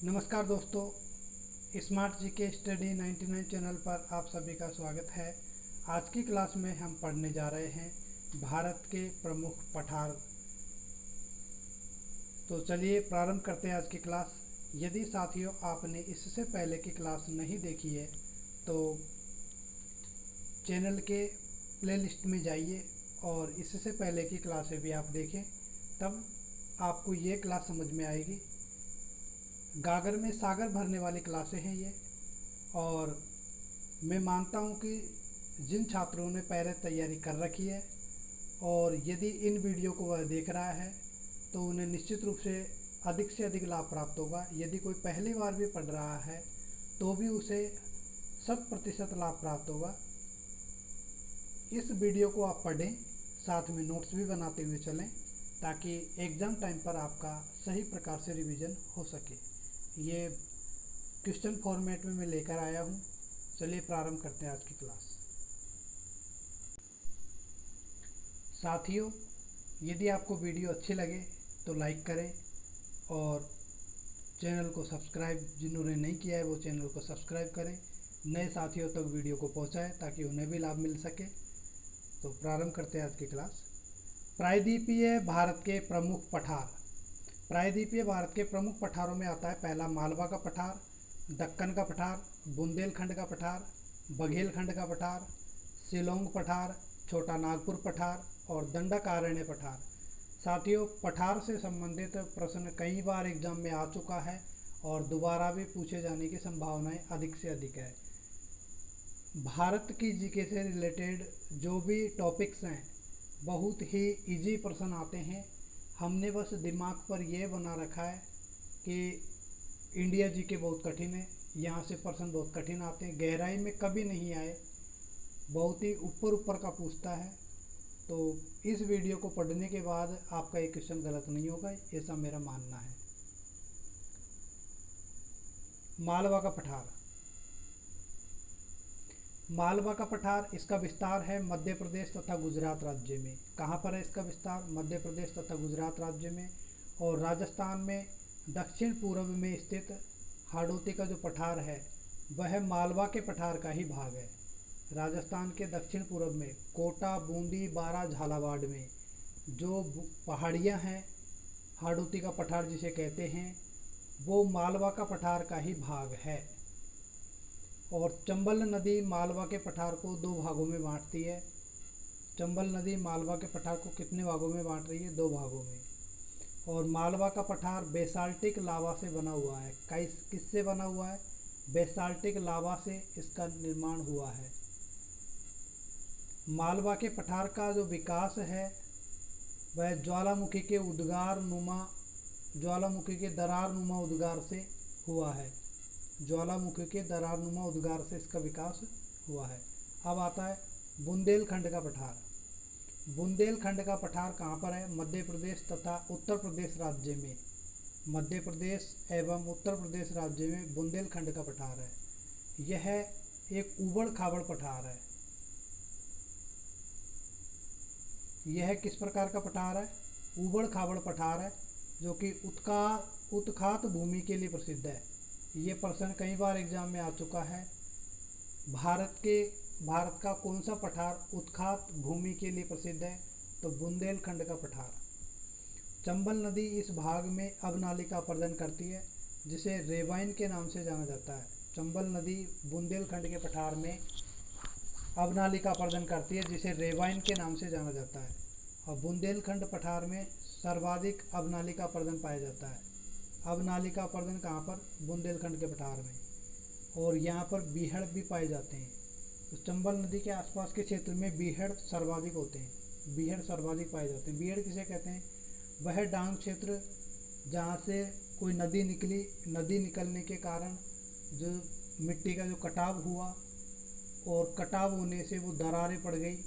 नमस्कार दोस्तों, smart GK study 99 channel पर आप सभी का स्वागत है। आज की क्लास में हम पढ़ने जा रहे हैं भारत के प्रमुख पठार। तो चलिए प्रारंभ करते हैं आज की क्लास। यदि साथियों आपने इससे पहले की क्लास नहीं देखी है तो चैनल के प्लेलिस्ट में जाइए और इससे पहले की क्लासें भी आप देखें, तब आपको ये क्लास समझ में आएगी। गागर में सागर भरने वाली क्लासें हैं ये, और मैं मानता हूँ कि जिन छात्रों ने पहले तैयारी कर रखी है और यदि इन वीडियो को वह देख रहा है तो उन्हें निश्चित रूप से अधिक लाभ प्राप्त होगा। यदि कोई पहली बार भी पढ़ रहा है तो भी उसे 100% लाभ प्राप्त होगा। इस वीडियो को आप पढ़ें, साथ में नोट्स भी बनाते हुए चलें, ताकि एग्ज़ाम टाइम पर आपका सही प्रकार से रिवीजन हो सके। ये क्वेश्चन फॉर्मेट में मैं लेकर आया हूँ। चलिए प्रारंभ करते हैं आज की क्लास। साथियों, यदि आपको वीडियो अच्छी लगे तो लाइक करें और चैनल को सब्सक्राइब, जिन्होंने नहीं किया है वो चैनल को सब्सक्राइब करें। नए साथियों तक वीडियो को पहुँचाएं ताकि उन्हें भी लाभ मिल सके। तो प्रारंभ करते हैं आज की क्लास। प्रायद्वीपीय भारत के प्रमुख पठार। प्रायद्वीपीय भारत के प्रमुख पठारों में आता है पहला मालवा का पठार, दक्कन का पठार, बुंदेलखंड का पठार, बघेलखंड का पठार, शिलोंग पठार, छोटा नागपुर पठार और दंडकारण्य पठार। साथियों, पठार से संबंधित प्रश्न कई बार एग्जाम में आ चुका है और दोबारा भी पूछे जाने की संभावनाएं अधिक से अधिक है। भारत की जीके से रिलेटेड जो भी टॉपिक्स हैं बहुत ही इजी प्रश्न आते हैं। हमने बस दिमाग पर यह बना रखा है कि इंडिया जीके बहुत कठिन है, यहाँ से प्रश्न बहुत कठिन आते हैं, गहराई में कभी नहीं आए, बहुत ही ऊपर ऊपर का पूछता है। तो इस वीडियो को पढ़ने के बाद आपका एक क्वेश्चन गलत नहीं होगा, ऐसा मेरा मानना है। मालवा का पठार। मालवा का पठार, इसका विस्तार है मध्य प्रदेश तथा गुजरात राज्य में। कहाँ पर है इसका विस्तार? मध्य प्रदेश तथा गुजरात राज्य में। और राजस्थान में दक्षिण पूर्व में स्थित हाड़ौती का जो पठार है वह मालवा के पठार का ही भाग है। राजस्थान के दक्षिण पूर्व में कोटा, बूंदी, बारा, झालावाड़ में जो पहाड़ियाँ हैं, हाड़ौती का पठार जिसे कहते हैं, वो मालवा का पठार का ही भाग है। और चंबल नदी मालवा के पठार को दो भागों में बांटती है। चंबल नदी मालवा के पठार को कितने भागों में बांट रही है? दो भागों में। और मालवा का पठार बेसाल्टिक लावा से बना हुआ है। किससे बना हुआ है? बेसाल्टिक लावा से इसका निर्माण हुआ है। मालवा के पठार का जो विकास है वह ज्वालामुखी के दरार नुमा उद्गार से हुआ है। ज्वालामुखी के दरारनुमा उद्गार से इसका विकास हुआ है। अब आता है बुंदेलखंड का पठार। बुंदेलखंड का पठार कहाँ पर है? मध्य प्रदेश तथा उत्तर प्रदेश राज्य में। मध्य प्रदेश एवं उत्तर प्रदेश राज्य में बुंदेलखंड का पठार है। यह एक ऊबड़ खाबड़ पठार है। यह किस प्रकार का पठार है? ऊबड़ खाबड़ पठार है, जो कि उत्खात भूमि के लिए प्रसिद्ध है। ये प्रश्न कई बार एग्जाम में आ चुका है। भारत का कौन सा पठार उत्खात भूमि के लिए प्रसिद्ध है? तो बुंदेलखंड का पठार। चंबल नदी इस भाग में अवनाली का अपरदन करती है, जिसे रेवाइन के नाम से जाना जाता है। चंबल नदी बुंदेलखंड के पठार में अवनाली का अपरदन करती है, जिसे रेवाइन के नाम से जाना जाता है। और बुंदेलखंड पठार में सर्वाधिक अवनाली का अपरदन पाया जाता है। अवनाली का अपरदन कहाँ पर? बुंदेलखंड के पठार में। और यहाँ पर बीहड़ भी पाए जाते हैं। तो चंबल नदी के आसपास के क्षेत्र में बीहड़ सर्वाधिक होते हैं। बीहड़ सर्वाधिक पाए जाते हैं। बीहड़ किसे कहते हैं? वह डांग क्षेत्र जहाँ से कोई नदी निकली, नदी निकलने के कारण जो मिट्टी का जो कटाव हुआ और कटाव होने से वो दरारें पड़ गई,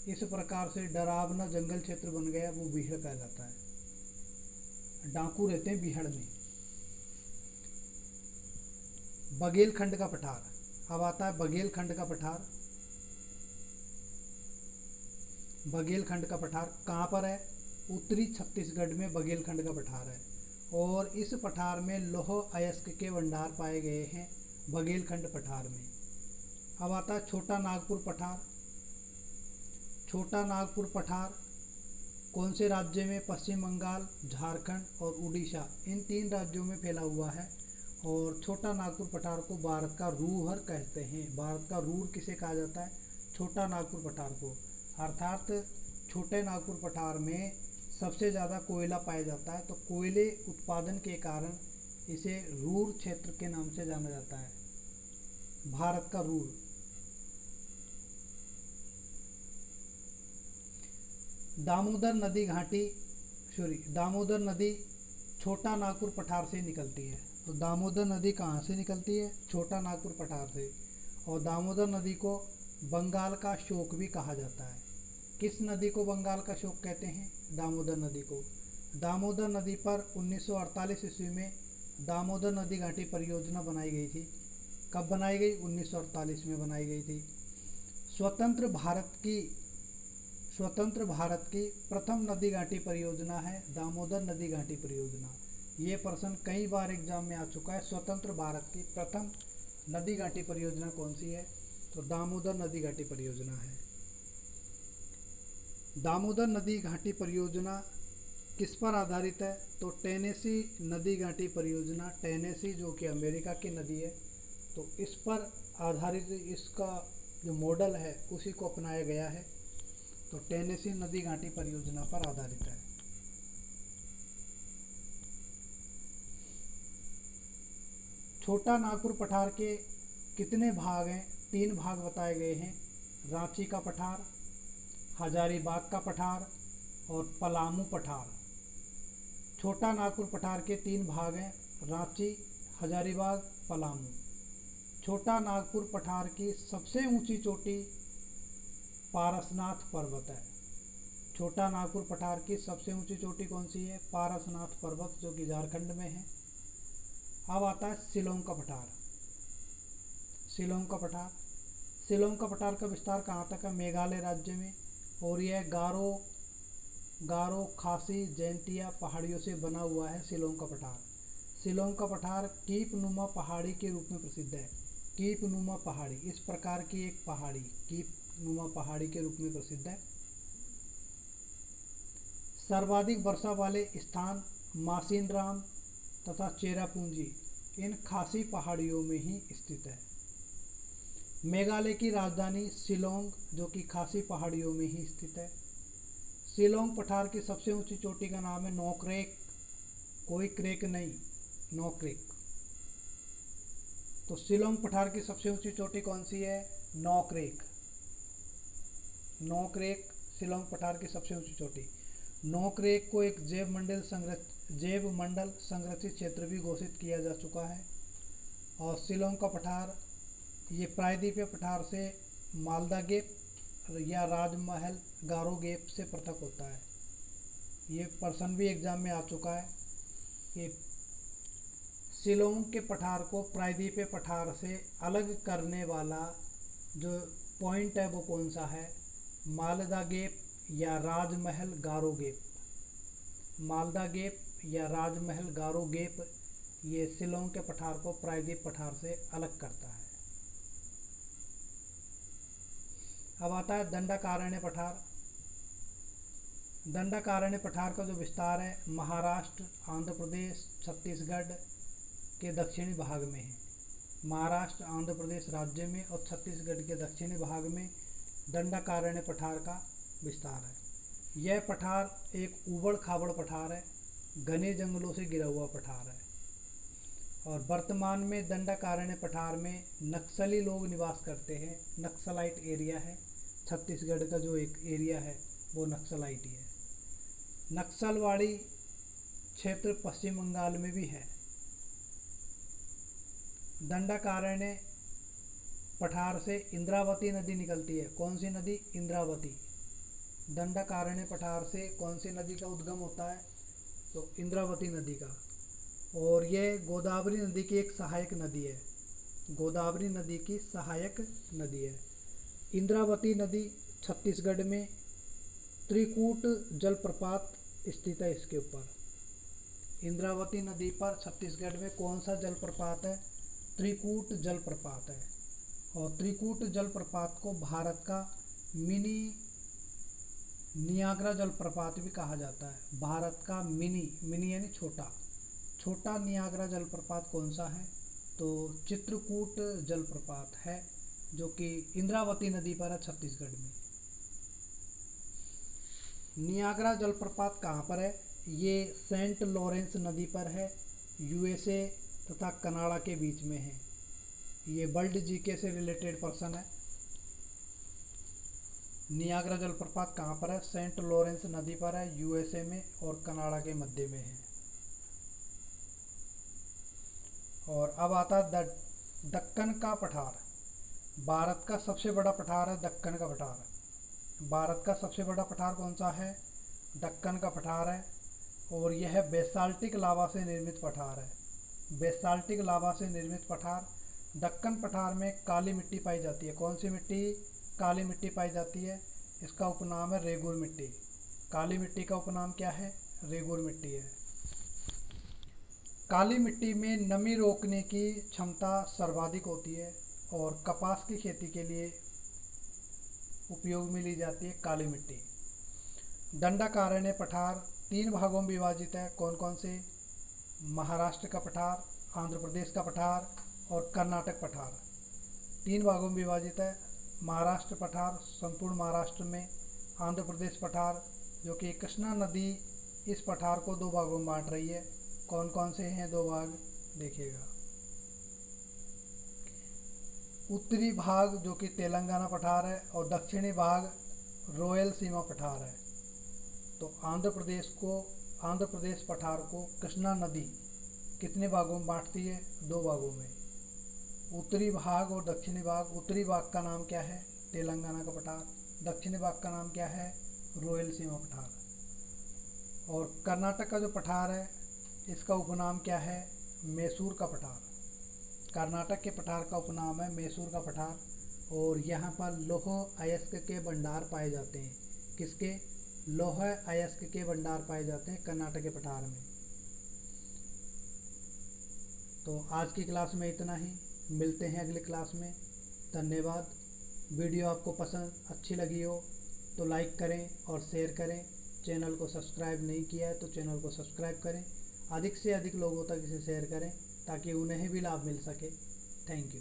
इस प्रकार से डरावना जंगल क्षेत्र बन गया, वो बीहड़ कहलाता है। डाकू रहते हैं बीहड़ में। बघेलखंड का पठार। अब आता है बघेलखंड का पठार। बघेलखंड का पठार कहाँ पर है? उत्तरी छत्तीसगढ़ में बघेलखंड का पठार है। और इस पठार में लौह अयस्क के भंडार पाए गए हैं बघेलखंड पठार में। अब आता है छोटा नागपुर पठार। छोटा नागपुर पठार कौन से राज्य में? पश्चिम बंगाल, झारखंड और उड़ीसा, इन 3 राज्यों में फैला हुआ है। और छोटा नागपुर पठार को भारत का रूहर कहते हैं। भारत का रूर किसे कहा जाता है? छोटा नागपुर पठार को। अर्थात छोटे नागपुर पठार में सबसे ज़्यादा कोयला पाया जाता है, तो कोयले उत्पादन के कारण इसे रूर क्षेत्र के नाम से जाना जाता है, भारत का रूर। दामोदर नदी दामोदर नदी छोटा नागपुर पठार से निकलती है। तो दामोदर नदी कहाँ से निकलती है? छोटा नागपुर पठार से। और दामोदर नदी को बंगाल का शोक भी कहा जाता है। किस नदी को बंगाल का शोक कहते हैं? दामोदर नदी को। दामोदर नदी पर 1948 ईस्वी में दामोदर नदी घाटी परियोजना बनाई गई थी। कब बनाई गई? 1948 में बनाई गई थी। स्वतंत्र भारत की प्रथम नदी घाटी परियोजना है दामोदर नदी घाटी परियोजना। ये प्रश्न कई बार एग्जाम में आ चुका है। स्वतंत्र भारत की प्रथम नदी घाटी परियोजना कौन सी है? तो दामोदर नदी घाटी परियोजना है। दामोदर नदी घाटी परियोजना किस पर आधारित है? तो टेनेसी नदी घाटी परियोजना। टेनेसी जो कि अमेरिका की नदी है, तो इस पर आधारित इसका जो मॉडल है उसी को अपनाया गया है। तो टेनेसी नदी घाटी परियोजना पर आधारित है। छोटा नागपुर पठार के कितने भाग हैं? 3 भाग बताए गए हैं। रांची का पठार, हजारीबाग का पठार और पलामू पठार। छोटा नागपुर पठार के 3 भाग हैं, रांची, हजारीबाग, पलामू। छोटा नागपुर पठार की सबसे ऊंची चोटी पारसनाथ पर्वत है। छोटा नागपुर पठार की सबसे ऊंची चोटी कौन सी है? पारसनाथ पर्वत, जो कि झारखंड में है। अब आता है शिलोंग का पठार। शिलोंग का पठार। शिलोंग का पठार का विस्तार कहाँ तक है? मेघालय राज्य में। और यह गारो, खासी, जैंतिया पहाड़ियों से बना हुआ है शिलोंग का पठार। शिलोंग का पठार कीप नुमा पहाड़ी के रूप में प्रसिद्ध है। कीप नुमा पहाड़ी, इस प्रकार की एक पहाड़ी कीप नुमा पहाड़ी के रूप में प्रसिद्ध है। सर्वाधिक वर्षा वाले स्थान मासिनराम तथा चेरापूंजी इन खासी पहाड़ियों में ही स्थित है। मेघालय की राजधानी शिलोंग, जो कि खासी पहाड़ियों में ही स्थित है। शिलोंग पठार की सबसे ऊंची चोटी का नाम है नोक्रेक। कोई क्रेक नहीं, नोक्रेक। तो शिलोंग पठार की सबसे ऊंची चोटी कौन सी है? नोक्रेक। नोक्रेक शिलोंग पठार की सबसे ऊंची चोटी। नोक्रेक को एक जैव मंडल संरक्षित क्षेत्र भी घोषित किया जा चुका है। और शिलोंग का पठार ये प्रायद्वीपीय पठार से मालदा गेप या राजमहल गारो गेप से पृथक होता है। ये प्रश्न भी एग्जाम में आ चुका है कि शिलोंग के पठार को प्रायद्वीपीय पठार से अलग करने वाला जो पॉइंट है वो कौन सा है? मालदा गेप या राजमहल गारो गेप। मालदा गेप या राजमहल गारो गेप ये शिलोंग के पठार को प्रायद्वीप पठार से अलग करता है। अब आता है दंडकारण्य पठार। दंडकारण्य पठार का जो विस्तार है महाराष्ट्र, आंध्र प्रदेश, छत्तीसगढ़ के दक्षिणी भाग में है। महाराष्ट्र, आंध्र प्रदेश राज्य में और छत्तीसगढ़ के दक्षिणी भाग में दंडकारण्य पठार का विस्तार है। यह पठार एक ऊबड़ खाबड़ पठार है, घने जंगलों से घिरा हुआ पठार है। और वर्तमान में दंडकारण्य पठार में नक्सली लोग निवास करते हैं। नक्सलाइट एरिया है। छत्तीसगढ़ का जो एक एरिया है वो नक्सलाइट ही है। नक्सलवाड़ी क्षेत्र पश्चिम बंगाल में भी है। दंडकारण्य पठार से इंद्रावती नदी निकलती है। कौन सी नदी? इंद्रावती। दंडकारण्य पठार से कौन सी नदी का उद्गम होता है? तो इंद्रावती नदी का। और यह गोदावरी नदी की एक सहायक नदी है। गोदावरी नदी की सहायक नदी है। इंद्रावती नदी छत्तीसगढ़ में त्रिकूट जलप्रपात स्थित है इसके ऊपर। इंद्रावती नदी पर छत्तीसगढ़ में कौन सा जलप्रपात है? त्रिकूट जलप्रपात है। और त्रिकूट जलप्रपात को भारत का मिनी नियाग्रा जलप्रपात भी कहा जाता है। भारत का मिनी यानी छोटा नियाग्रा जलप्रपात कौन सा है? तो चित्रकूट जलप्रपात है, जो कि इंद्रावती नदी पर है छत्तीसगढ़ में। नियाग्रा जलप्रपात कहाँ पर है? ये सेंट लॉरेंस नदी पर है, यूएसए तथा कनाडा के बीच में है। ये वर्ल्ड जीके से रिलेटेड पर्सन है। नियाग्रा जलप्रपात कहाँ पर है? सेंट लॉरेंस नदी पर है, यूएसए में और कनाडा के मध्य में है। और अब आता है दक्कन का पठार। भारत का सबसे बड़ा पठार है दक्कन का पठार। भारत का सबसे बड़ा पठार कौन सा है? दक्कन का पठार है। और यह बेसाल्टिक लावा से निर्मित पठार है। बेसाल्टिक लावा से निर्मित पठार। दक्कन पठार में काली मिट्टी पाई जाती है। कौन सी मिट्टी? काली मिट्टी पाई जाती है। इसका उपनाम है रेगुर मिट्टी। काली मिट्टी का उपनाम क्या है? रेगुर मिट्टी है। काली मिट्टी में नमी रोकने की क्षमता सर्वाधिक होती है और कपास की खेती के लिए उपयोग में ली जाती है काली मिट्टी। दंडकारण्य पठार 3 भागों में विभाजित है। कौन कौन से? महाराष्ट्र का पठार, आंध्र प्रदेश का पठार और कर्नाटक पठार। 3 भागों में विभाजित है। महाराष्ट्र पठार संपूर्ण महाराष्ट्र में, आंध्र प्रदेश पठार जो कि कृष्णा नदी इस पठार को 2 भागों में बांट रही है। कौन कौन से हैं 2 भाग? देखिएगा। उत्तरी भाग जो कि तेलंगाना पठार है और दक्षिणी भाग रॉयल सीमा पठार है। तो आंध्र प्रदेश पठार को कृष्णा नदी कितने भागों में बांटती है? 2 भागों में, उत्तरी भाग और दक्षिणी भाग। उत्तरी भाग का नाम क्या है? तेलंगाना का पठार। दक्षिणी भाग का नाम क्या है? रॉयल सीमा पठार। और कर्नाटक का जो पठार है इसका उपनाम क्या है? मैसूर का पठार। कर्नाटक के पठार का उपनाम है मैसूर का पठार। और यहाँ पर लौह अयस्क के भंडार पाए जाते हैं। किसके? लौह अयस्क के भंडार पाए जाते हैं कर्नाटक के पठार में। तो आज की क्लास में इतना ही। मिलते हैं अगली क्लास में। धन्यवाद। वीडियो आपको अच्छी लगी हो तो लाइक करें और शेयर करें। चैनल को सब्सक्राइब नहीं किया है तो चैनल को सब्सक्राइब करें। अधिक से अधिक लोगों तक इसे शेयर करें ताकि उन्हें भी लाभ मिल सके। Thank you.